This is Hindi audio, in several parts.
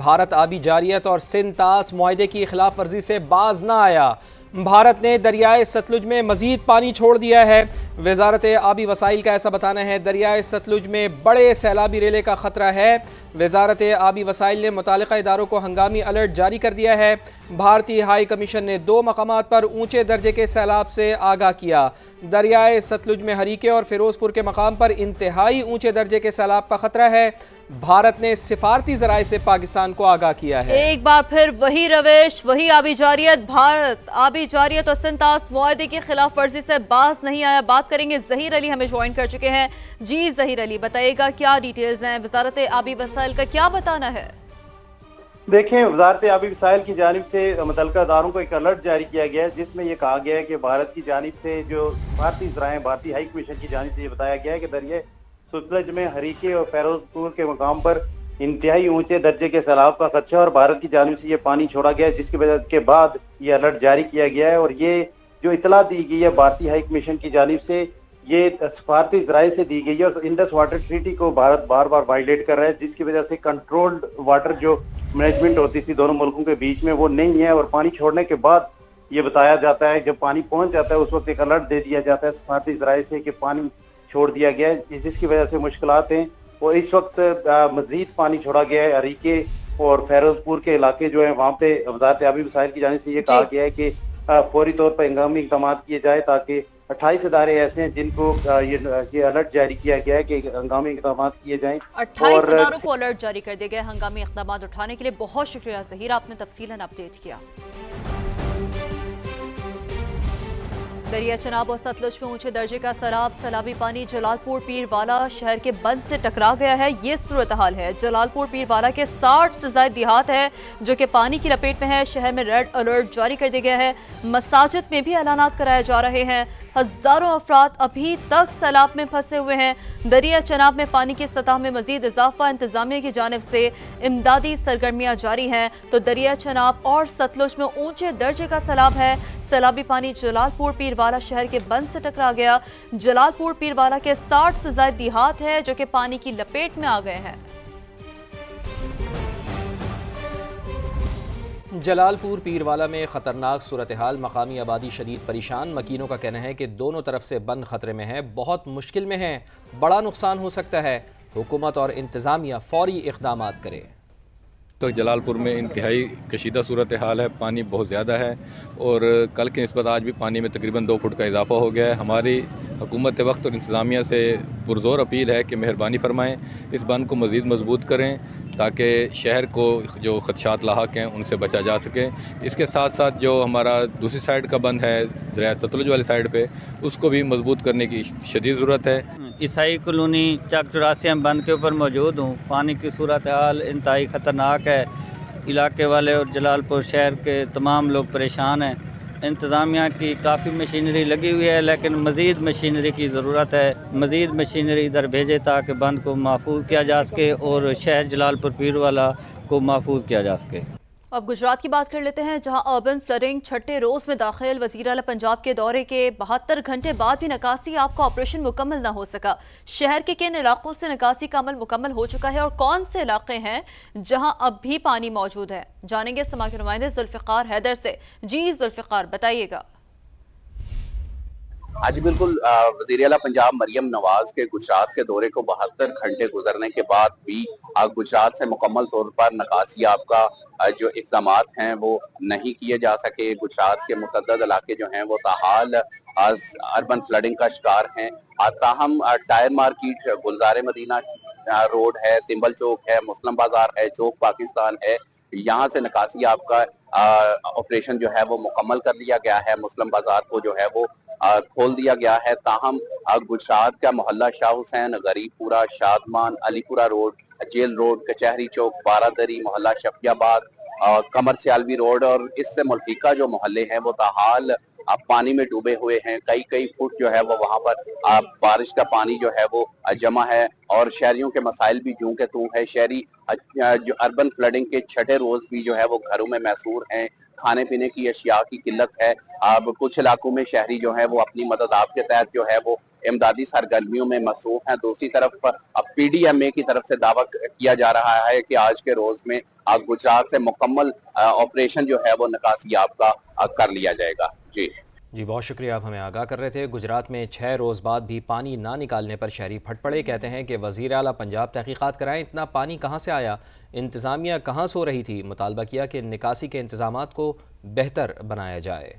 भारत आबी जारियत और सिंध तास मुआहदे की खिलाफ वर्जी से बाज न आया। भारत ने दरियाए सतलुज में मजीद पानी छोड़ दिया है। वजारत आबी वसाइल का ऐसा बताना है दरियाए सतलुज में बड़े सैलाबी रेले का खतरा है। वजारत आबी वसाइल ने मुतालिका इदारों को हंगामी अलर्ट जारी कर दिया है। भारतीय हाई कमीशन ने 2 मकामात पर ऊंचे दर्जे के सैलाब से आगाह किया। दरियाए सतलुज में हरीके और फिरोजपुर के मकाम पर इंतहाई ऊंचे दर्जे के सैलाब का खतरा है। भारत ने सिफारती जराए से पाकिस्तान को आगाह किया है। एक बार फिर वही रवेश, वही आबी जारियत। भारत आबी जारियत और सिंध तास मुआहदे की खिलाफ वर्जी से बाज नहीं आया। बात करेंगे, जहीर अली हमें ज्वाइन कर चुके हैं। जी जहीर अली, बताइएगा क्या डिटेल्स हैं, वजारत आबी वसाइल का क्या बताना है? देखें, वजारत आबी वसाइल की जानिब से मुतल्लिका इदारों को एक अलर्ट जारी किया गया है, जिसमें यह कहा गया है कि भारत की जानिब से जो भारतीय जराए भारतीय हाई कमीशन की जानिब से ये बताया गया है कि दरिया सतलुज में हरीके और फिरोजपुर के मकाम पर इंतहाई ऊंचे दर्जे के सैलाब का खदशा और भारत की जानिब से ये पानी छोड़ा गया है, जिसकी वजह के बाद ये अलर्ट जारी किया गया है। और ये जो इतला दी गई है भारतीय हाई कमीशन की जानिब से, ये सफारती जराए से दी गई है और इंडस वाटर ट्रीटी को भारत बार बार वायलेट कर रहा है, जिसकी वजह से कंट्रोल्ड वाटर जो मैनेजमेंट होती थी दोनों मुल्कों के बीच में वो नहीं है। और पानी छोड़ने के बाद ये बताया जाता है, जब पानी पहुंच जाता है उस वक्त एक अलर्ट दे दिया जाता है सफारती जराए से कि पानी छोड़ दिया गया है, जिसकी वजह से मुश्किलात हैं। और इस वक्त मजीद पानी छोड़ा गया है। हरीके और फिरोजपुर के इलाके जो है वहाँ पे वजारत आबी वसाइल की जानिब से ये कहा गया है कि फौरी तौर पर हंगामी इक़दाम किए जाए, ताकि 28 इदारे ऐसे हैं जिनको ये अलर्ट जारी किया गया है कि हंगामी इक़दाम किए जाएं। 28 इदारों को अलर्ट जारी कर दिया गया हंगामी इक़दाम उठाने के लिए। बहुत शुक्रिया ज़हीर, आपने तफसीलन अपडेट किया। दरिया चनाब और सतलुज में ऊंचे दर्जे का सैलाबी पानी जलालपुर पीरवाला शहर के बंद से टकरा गया है। ये सूरत हाल है। जलालपुर पीरवाला के 60 से ज्यादा देहात है जो कि पानी की लपेट में है। शहर में रेड अलर्ट जारी कर दिया गया है। मसाजिद में भी ऐलानात कराए जा रहे हैं। हजारों अफराद अभी तक सैलाब में फंसे हुए हैं। दरिया चनाब में पानी की सतह में मजीद इजाफा इंतजामिया की जानिब से इमदादी सरगर्मियां जारी हैं। तो दरिया चनाब और सतलुज में ऊंचे दर्जे का सैलाब है। सैलाबी पानी जलालपुर पीरवाला शहर के बंद से टकरा गया। जलालपुर पीरवाला के 60 से ज्यादा देहात है जो कि पानी की लपेट में आ गए हैं। जलालपुर पीरवाला में खतरनाक सूरत हाल, मकामी आबादी शदीद परेशान। मकीनों का कहना है कि दोनों तरफ से बंद खतरे में है, बहुत मुश्किल में है, बड़ा नुकसान हो सकता है। हुकूमत और इंतजामिया फौरी इक़दामात करे। तो जलालपुर में इंतहाई कशीदा सूरत हाल है, पानी बहुत ज़्यादा है और कल की निस्बत आज भी पानी में तकरीबन 2 फुट का इजाफा हो गया है। हमारी हुकूमत वक्त और इंतज़ामिया से पुरज़ोर अपील है कि मेहरबानी फरमाएँ, इस बंद को मज़ीद मजबूत करें ताकि शहर को जो खदशात लाहक हैं उनसे बचा जा सके। इसके साथ साथ जो हमारा दूसरी साइड का बंद है दरिया सतलुज वाली साइड पे, उसको भी मजबूत करने की शदीद ज़रूरत है। ईसाई कॉलोनी चक 84 बंद के ऊपर मौजूद हूँ। पानी की सूरत हाल इंतहाई ख़तरनाक है। इलाके वाले और जलालपुर शहर के तमाम लोग परेशान हैं। इंतज़ामिया की काफ़ी मशीनरी लगी हुई है, लेकिन मज़ीद मशीनरी की ज़रूरत है। मज़ीद मशीनरी इधर भेजे ताकि बंद को महफूज किया जा सके और शहर जलालपुर पीरवाला को महफूज किया जा सके। अब गुजरात की बात कर लेते हैं, जहां अर्बन फ्लडिंग छठे रोज में दाखिल। वज़ीर आला पंजाब के दौरे के 72 घंटे बाद भी निकासी आपका ऑपरेशन मुकम्मल न हो सका। शहर के किन इलाकों से निकासी का अमल मुकम्मल हो चुका है और कौन से इलाके हैं जहां अब भी पानी मौजूद है, जानेंगे समा के नुमाइंदे जुल्फ़िकार हैदर से। जी जुल्फ़िकार, बताइएगा। आज बिल्कुल वज़ीर आला पंजाब मरियम नवाज के गुजरात के दौरे को 72 घंटे गुजरने के बाद भी गुजरात से मुकम्मल तौर पर निकासी आपका जो इक़दाम हैं वो नहीं किए जा सके। गुजरात के मुतअद्दिद इलाके जो हैं वो ताहाल अर्बन फ्लडिंग का शिकार हैं। ताहम टायर मार्केट, गुलजार मदीना रोड है, तिम्बल चौक है, मुस्लिम बाजार है, चौक पाकिस्तान है, यहाँ से निकासी आपका ऑपरेशन जो है वो मुकम्मल कर लिया गया है। मुस्लिम बाजार को जो है वो खोल दिया गया है। ताहम गुजरात का मोहल्ला Shah Hussain, Garibpura, Shadman, Alipura road, jail road, Kachehri Chowk, बारादरी, मोहल्ला शफियाबाद, कमर सियालवी रोड और इससे मुल्हिका जो मोहल्ले हैं वो ताहाल पानी में डूबे हुए हैं। कई फुट जो है वो वहाँ पर बारिश का पानी जो है वो जमा है और शहरियों के मसाइल भी जूं के तू है। शहरी जो अर्बन फ्लडिंग के छठे रोज भी जो है वो घरों में महसूर हैं। खाने पीने की अशिया की किल्लत है। अब कुछ इलाकों में शहरी जो है वो अपनी मदद आपके तहत जो है वो इमदादी सरगर्मियों में मसरूफ हैं। दूसरी तरफ PDMA की तरफ से दावा किया जा रहा है कि आज के रोज में गुजरात से मुकम्मल ऑपरेशन जो है वो निकासी आपका कर लिया जाएगा। जी, बहुत शुक्रिया, आप हमें आगाह कर रहे थे। गुजरात में 6 रोज़ बाद भी पानी ना निकालने पर शहरी फट पड़े। कहते हैं कि वज़ीर आला पंजाब तहकीकात कराएं, इतना पानी कहाँ से आया, इंतज़ामिया कहाँ सो रही थी। मुतालबा किया कि निकासी के इंतजामात को बेहतर बनाया जाए।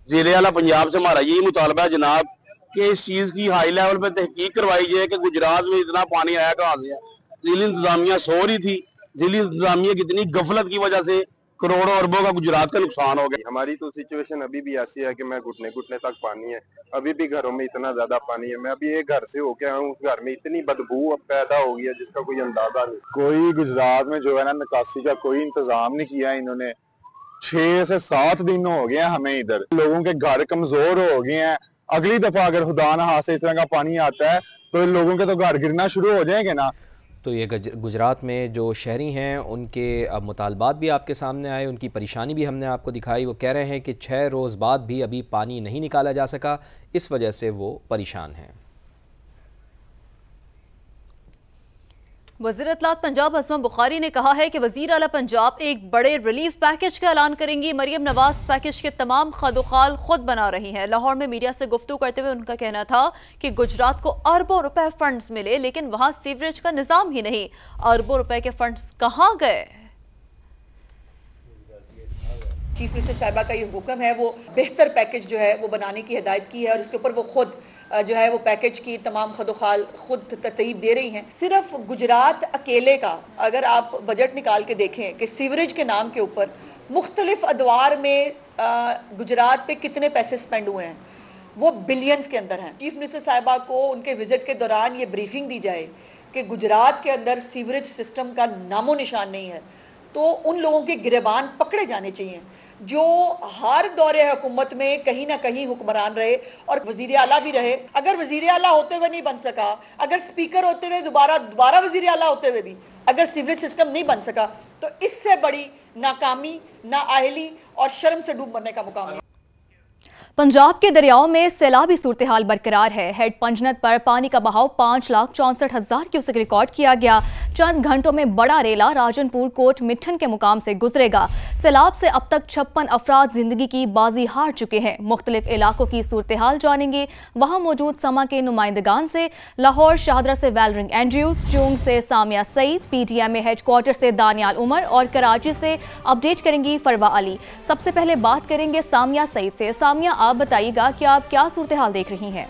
वज़ीर आला पंजाब से हमारा यही मुतालबा है जनाब कि इस चीज़ की हाई लेवल पर तहकीक करवाई जाए कि गुजरात में इतना पानी आया कहाँ से। ज़िली इंतजामिया सो रही थी, ज़िली इंतजामिया की इतनी गफलत की वजह से करोड़ों अरबों का गुजरात का नुकसान हो गया। हमारी तो सिचुएशन अभी भी ऐसी है कि मैं घुटने घुटने तक पानी है, अभी भी घरों में इतना ज्यादा पानी है। मैं अभी एक घर से होके आया हूँ, उस घर में इतनी बदबू पैदा हो गई है जिसका कोई अंदाजा नहीं। कोई गुजरात में जो है ना निकासी का कोई इंतजाम नहीं किया इन्होंने। 6 से 7 दिन हो गए हैं हमें इधर, लोगों के घर कमजोर हो गए हैं। अगली दफा अगर खुदा न हाथ से इस तरह का पानी आता है तो इन लोगों के तो घर गिरना शुरू हो जाएंगे ना। तो ये गुजरात में जो शहरी हैं उनके अब मुतालबात भी आपके सामने आए, उनकी परेशानी भी हमने आपको दिखाई। वो कह रहे हैं कि 6 रोज़ बाद भी अभी पानी नहीं निकाला जा सका, इस वजह से वो परेशान हैं। वज़ीर इत्तलात पंजाब असमा बुखारी ने कहा है कि वज़ीर आला पंजाब एक बड़े रिलीफ पैकेज का ऐलान करेंगी। मरियम नवाज पैकेज के तमाम खदोखाल खुद बना रही हैं। लाहौर में मीडिया से गुफ्तगू करते हुए उनका कहना था कि गुजरात को अरबों रुपए फंड्स मिले, लेकिन वहां सीवरेज का निजाम ही नहीं। अरबों रुपए के फंड्स कहां गए? चीफ मिनिस्टर साहिबा का ये हुक्म है, वो बेहतर पैकेज जो है वो बनाने की हिदायत की है और उसके ऊपर वो खुद जो है वो पैकेज की तमाम खदोखाल खुद तरतीब दे रही हैं। सिर्फ गुजरात अकेले का अगर आप बजट निकाल के देखें कि सीवरेज के नाम के ऊपर मुख्तलिफ अदवार में गुजरात पे कितने पैसे स्पेंड हुए हैं वो बिलियंस के अंदर हैं। चीफ मिनिस्टर साहिबा को उनके विजिट के दौरान ये ब्रीफिंग दी जाए कि गुजरात के अंदर सीवरेज सिस्टम का नामो निशान नहीं है, तो उन लोगों के गिरबान पकड़े जाने चाहिए जो हर दौरे हुकूमत में कहीं ना कहीं हुक्मरान रहे और वजीर आला भी रहे। अगर वजीर आला होते हुए नहीं बन सका, अगर स्पीकर होते हुए दोबारा वजीर आला होते हुए भी अगर सीवरेज सिस्टम नहीं बन सका, तो इससे बड़ी नाकामी, नाअहली और शर्म से डूब मरने का मुकाम है। पंजाब के दरियाओं में सैलाबी सूरत हाल बरकरार है। हेड पंजनत पर पानी का बहाव 5,64,000 क्यूसेक रिकॉर्ड किया गया। चंद घंटों में बड़ा रेला राजनपुर कोट मिठन के मुकाम से गुजरेगा। सैलाब से अब तक 56 अफराद जिंदगी की बाजी हार चुके हैं। मुख्तलिफ इलाकों की सूरत हाल जानेंगे वहां मौजूद समा के नुमाइंदगान से। लाहौर शाहदरा से वेलरिंग एंड्रयूज, चूंग से सामिया सईद, PDMA हेडक्वार्टर से दानियाल उमर और कराची से अपडेट करेंगी फरवा अली। सबसे पहले बात करेंगे सामिया सईद से। सामिया, आप बताइएगा कि आप क्या सूरत हाल देख रही हैं?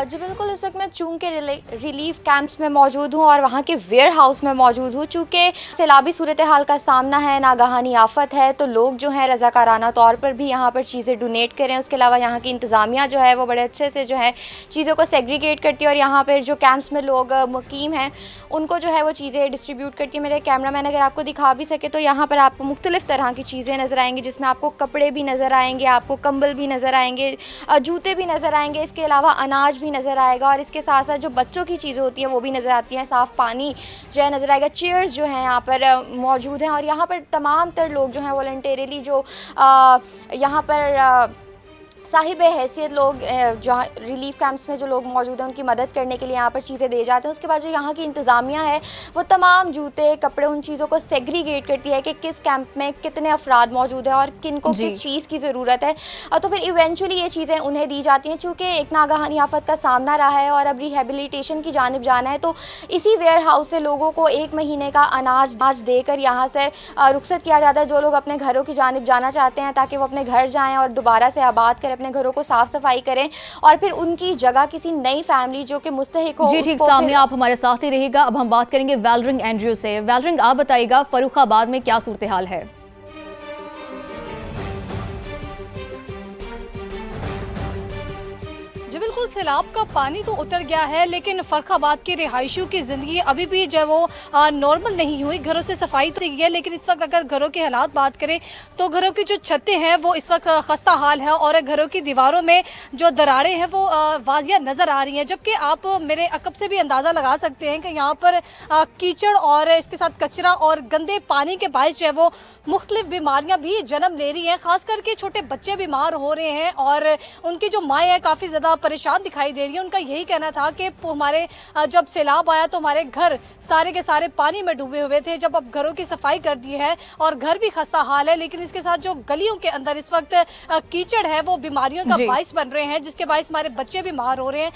जी बिल्कुल, इस वक्त मैं चूंग के रिलीफ कैंप्स में मौजूद हूँ और वहाँ के वेयर हाउस में मौजूद हूँ। चूँकि सैलाबी सूरत हाल का सामना है, नागहानी आफत है, तो लोग जो हैं रज़ाकाराना तौर पर भी यहाँ पर चीज़ें डोनेट करें। उसके अलावा यहाँ की इंतज़ामिया जो है वो बड़े अच्छे से जो है चीज़ों को सेग्रीगेट करती है और यहाँ पर जो कैंप्स में लोग मुकीम हैं उनको जो है वो चीज़ें डिस्ट्रीब्यूट करती है। मेरे कैमरा मैन अगर आपको दिखा भी सके तो यहाँ पर आपको मुख्तलिफ़ तरह की चीज़ें नज़र आएंगी, जिसमें आपको कपड़े भी नज़र आएंगे, आपको कंबल भी नज़र आएंगे, जूते भी नज़र आएंगे, इसके अलावा अनाज भी नज़र आएगा और इसके साथ साथ जो बच्चों की चीज़ें होती हैं वो भी नज़र आती हैं। साफ़ पानी जो है नज़र आएगा। चेयर्स जो हैं यहाँ पर मौजूद हैं और यहाँ पर तमाम तर लोग जो हैं वॉलंटरीली जो यहाँ पर साहिब हैसियत लोग जहाँ रिलीफ कैंप्स में जो लोग मौजूद हैं उनकी मदद करने के लिए यहाँ पर चीज़ें दे जाते हैं। उसके बाद जो यहाँ की इंतज़ामिया है वो तमाम जूते, कपड़े, उन चीज़ों को सेग्रीगेट करती है कि किस कैंप में कितने अफराद मौजूद हैं और किन को किस चीज़ की ज़रूरत है, और तो फिर इवेंचुअली ये चीज़ें उन्हें दी जाती हैं। चूँकि एक नागहानी आफत का सामना रहा है और अब रिहेबिलिटेशन की जानिब जाना है, तो इसी वेयर हाउस से लोगों को 1 महीने का अनाज देकर यहाँ से रुखसत किया जाता है। जो लोग अपने घरों की जानिब जाना चाहते हैं ताकि वो अपने घर जाएँ और दोबारा से आबाद करें, अपने घरों को साफ सफाई करें और फिर उनकी जगह किसी नई फैमिली जो कि मुस्तहिक हो। जी ठीक, सामने आप हमारे साथ ही रहिएगा। अब हम बात करेंगे वेलरिंग एंड्रयू से। वेलरिंग, आप बताइएगा फर्रुखाबाद में क्या सूरत हाल है? जी बिल्कुल, बिल्कुल, सैलाब का पानी तो उतर गया है, लेकिन फर्रुखाबाद के रिहायशियों की जिंदगी अभी भी जो है वो नॉर्मल नहीं हुई। घरों से सफाई तो की है, लेकिन इस वक्त अगर घरों के हालात बात करें तो घरों की जो छतें हैं वो इस वक्त खस्ता हाल है और घरों की दीवारों में जो दरारें हैं वो वाजिया नजर आ रही हैं। जबकि आप मेरे अकब से भी अंदाजा लगा सकते हैं कि यहाँ पर कीचड़ और इसके साथ कचरा और गंदे पानी के बायस जो है वो मुख्तलिफ बीमारियां भी जन्म ले रही हैं। खास करके छोटे बच्चे बीमार हो रहे हैं और उनकी जो माएँ हैं काफ़ी ज़्यादा परेशान दिखाई दे रही है। उनका यही कहना था कि हमारे जब सैलाब आया तो हमारे घर सारे के सारे पानी में डूबे हुए थे, जब अब घरों की सफाई कर दी है और घर भी खस्ता हाल है, लेकिन इसके साथ जो गलियों के अंदर इस वक्त कीचड़ है वो बीमारियों का बायस बन रहे हैं, जिसके बायस हमारे बच्चे बीमार हो रहे हैं,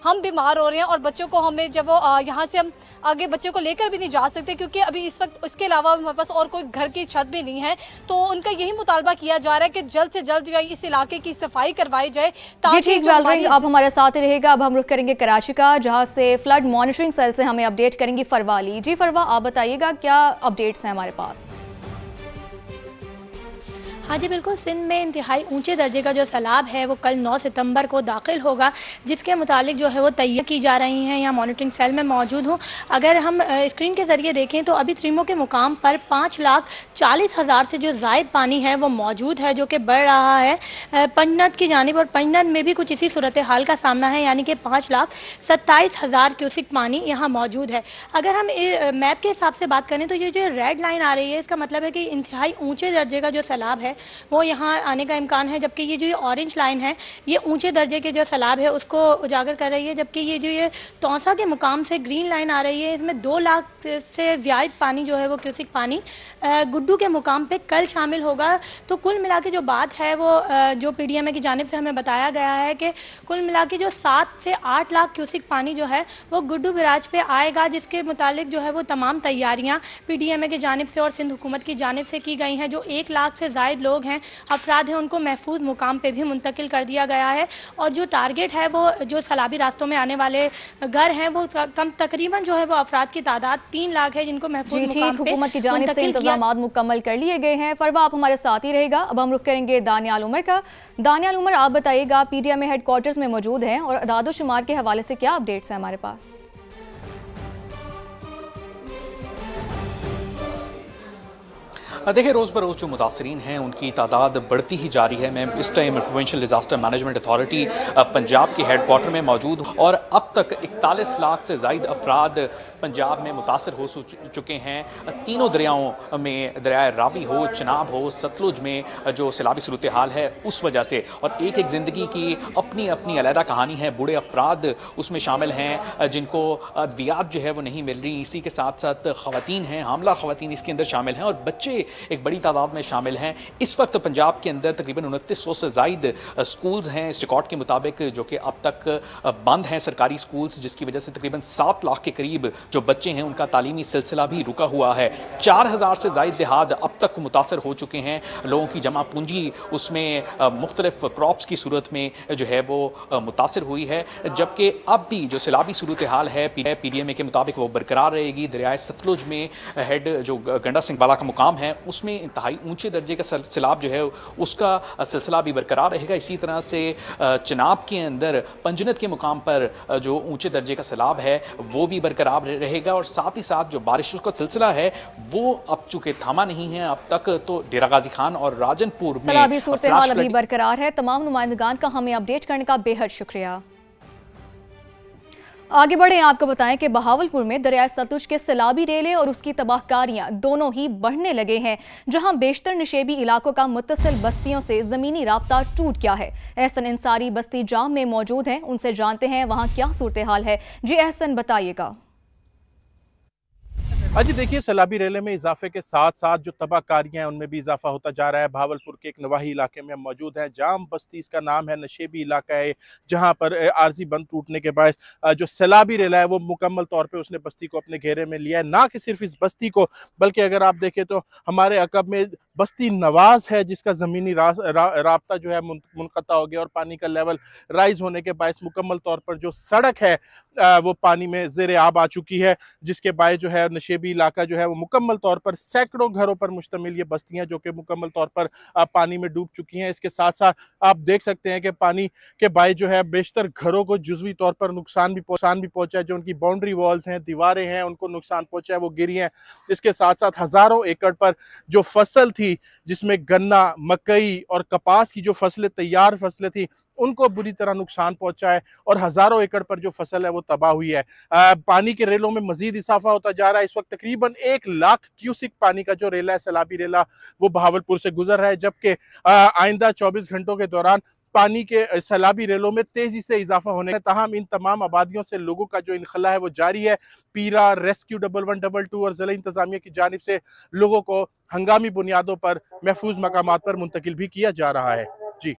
हम बीमार हो रहे हैं और बच्चों को हमें जब वो यहाँ से हम आगे बच्चों को लेकर भी नहीं जा सकते क्योंकि अभी इस वक्त उसके अलावा हमारे पास और कोई घर की छत भी नहीं है। तो उनका यही मुतालबा किया जा रहा है कि जल्द से जल्द इस इलाके की सफाई करवाई जाए ताकि आप हमारे साथ ही रहेगा। अब हम रुख करेंगे कराची का, जहां से फ्लड मॉनिटरिंग सेल से हमें अपडेट करेंगी फरवाली। जी फरवा, आप बताइएगा क्या अपडेट्स हैं हमारे पास? हाँ जी बिल्कुल, सिंध में इंतहाई ऊंचे दर्जे का जो सैलाब है वो कल 9 सितंबर को दाखिल होगा, जिसके मुतालिक जो है वो तैयारी की जा रही हैं। यहाँ मॉनिटरिंग सेल में मौजूद हूँ। अगर हम स्क्रीन के ज़रिए देखें तो अभी त्रिमो के मुकाम पर 5,40,000 से जो ज़ायद पानी है वो मौजूद है, जो कि बढ़ रहा है पंजनद की जानिब, और पंजनद में भी कुछ इसी सूरत हाल का सामना है, यानी कि 5,27,000 क्यूसिक पानी यहाँ मौजूद है। अगर हम मैप के हिसाब से बात करें तो ये जो रेड लाइन आ रही है इसका मतलब है कि इंतहाई ऊँचे दर्जे का जो सैलाब है वो यहाँ आने का इम्कान है, जबकि ये जो ऑरेंज लाइन है ये ऊंचे दर्जे के जो सैलाब है उसको उजागर कर रही है, जबकि ये जो ये तौसा के मुकाम से ग्रीन लाइन आ रही है इसमें 2 लाख से ज़्यादा पानी जो है वो क्यूसिक पानी गुड्डू के मुकाम पे कल शामिल होगा। तो कुल मिला के जो बात है वो जो PDMA की जानिब से हमें बताया गया है कि कुल मिला के जो 7 से 8 लाख क्यूसिक पानी जो है वो गुड्डू बराज पे आएगा, जिसके मुतालिक जो है वो तमाम तैयारियाँ PDMA की जानिब से और सिंध हुकूमत की जानिब से की गई हैं। जो 1 लाख से ज़ायद लोग हैं, अफराद हैं, उनको महफूज मुकाम पे भी मुंतकिल कर दिया गया है और जो टारगेट है वो जो सैलाबी रास्तों में आने वाले घर हैं वो कम तकरीबन जो है वो अफराद की तादाद 3 लाख है जिनको महफूज मुकाम पे हुकूमत की जानिब से इंतजाम मुकम्मल कर लिए गए हैं। फरवा, आप हमारे साथ ही रहेगा। अब हम रुख करेंगे दानियाल उमर का। दानियाल उमर, आप बताइएगा PDMA हेडक्वार्टर्स में मौजूद हैं और अदाद शुमार के हवाले से क्या अपडेट्स हैं हमारे पास? देखिए, रोज़ बरोज़ जो मुतासरीन हैं उनकी तादाद बढ़ती ही जा रही है। मैं इस time provincial disaster management authority Punjab के हेडक्वार्टर में मौजूद हूँ और अब तक 41 लाख से ज़ायद अफराद पंजाब में मुतासर हो चुके हैं। तीनों दरियाओं में, दरियाए रावी हो, चनाब हो, सतलुज में जो सैलाबी सूरत हाल है उस वजह से, और एक एक ज़िंदगी की अपनी अपनी अलहदा कहानी है। बूढ़े अफराद उसमें शामिल हैं जिनको अद्वियात जो है वो नहीं मिल रही। इसी के साथ साथ ख़वातीन हैं, हामला ख़वातीन इसके अंदर शामिल हैं और बच्चे एक बड़ी तादाद में शामिल हैं। इस वक्त पंजाब के अंदर तकरीबन 2900 से ज़ायद स्कूल्स हैं इस रिकॉर्ड के मुताबिक, जो कि अब तक बंद हैं सरकारी स्कूल्स, जिसकी वजह से तकरीबन 7 लाख के करीब जो बच्चे हैं उनका तालीमी सिलसिला भी रुका हुआ है। 4000 से ज़ायद देहात अब तक मुतासर हो चुके हैं। लोगों की जमा पूंजी उसमें मुख्तलिफ क्रॉप्स की सूरत में जो है वो मुतासर हुई है, जबकि अब भी जो सैलाबी सूरत हाल है PDMA के मुताबिक वो बरकरार रहेगी। दरियाए सतलुज में हेड जो गंडा सिंह वाला का मुकाम है उसमें इंतहाई ऊंचे दर्जे का सैलाब जो है उसका सिलसिला भी बरकरार रहेगा। इसी तरह से चनाब के अंदर पंजनद के मुकाम पर जो ऊंचे दर्जे का सैलाब है वो भी बरकरार रहेगा और साथ ही साथ जो बारिशों का सिलसिला है वो अब चूंकि थमा नहीं है अब तक, तो डेरा गाजी खान और राजनपुर में सैलाबी सूरत हाल अभी बरकरार है। तमाम नुमाइंदगान का हमें अपडेट करने का बेहद शुक्रिया। आगे बढ़े, आपको बताएं कि बहावलपुर में दरियाए सतलुज के सैलाबी रेले और उसकी तबाहकारियां दोनों ही बढ़ने लगे हैं, जहां बेशतर निशेबी इलाकों का मुत्तसिल बस्तियों से जमीनी राब्ता टूट गया है। एहसन इंसारी बस्ती जाम में मौजूद हैं, उनसे जानते हैं वहां क्या सूरत हाल है। जी एहसन, बताइएगा। हाँ जी, देखिए, सैलाबी रेले में इजाफे के साथ साथ जो तबाहकारियां हैं उनमें भी इजाफा होता जा रहा है। भावलपुर के एक नवाही इलाके में हम मौजूद हैं। जाम बस्ती इसका नाम है, नशेबी इलाका है, जहां पर आर्जी बंद टूटने के बाद जो सैलाबी रेला है वो मुकम्मल तौर पे उसने बस्ती को अपने घेरे में लिया है। ना कि सिर्फ इस बस्ती को, बल्कि अगर आप देखें तो हमारे अकब में बस्ती नवाज है जिसका ज़मीनी राब्ता जो है मुनक़ता हो गया और पानी का लेवल राइज होने के बायस मुकम्मल तौर पर जो सड़क है वो पानी में ज़ेर आब आ चुकी है, जिसके बायस जो है नशेबी इलाका जो है वो मुकम्मल तौर पर सैकड़ों घरों पर मुश्तमिल ये बस्तियां जो कि मुकम्मल तौर पर पानी में डूब चुकी हैं। इसके साथ साथ आप देख सकते हैं कि पानी के बायस जो है बेशतर घरों को जुज़वी तौर पर नुकसान भी पहुंचा है, जो उनकी बाउंड्री वॉल्स हैं, दीवारें हैं, उनको नुकसान पहुंचा है, वो गिरी हैं। इसके साथ साथ हज़ारों एकड़ पर जो फसल थी जिसमें गन्ना, मकई और कपास की जो फसलें तैयार फसलें थी उनको बुरी तरह नुकसान पहुंचा है और हज़ारों एकड़ पर जो फसल है वो तबाह हुई है। पानी के रेलों में मजीद इजाफा होता जा रहा है। इस वक्त तकरीबन 1 लाख क्यूसिक पानी का जो रेला है, सैलाबी रेला, वो बहावलपुर से गुजर रहा है, जबकि आइंदा 24 घंटों के दौरान पानी के सैलाबी रेलों में तेजी से इजाफा होने है। तमाम इन तमाम आबादियों से लोगों का जो इनखला है वो जारी है। पीरा, रेस्क्यू 1122 और ज़िला इंतजामिया की जानिब से लोगों को हंगामी बुनियादों पर महफूज मकामात पर मुंतकिल भी किया जा रहा है।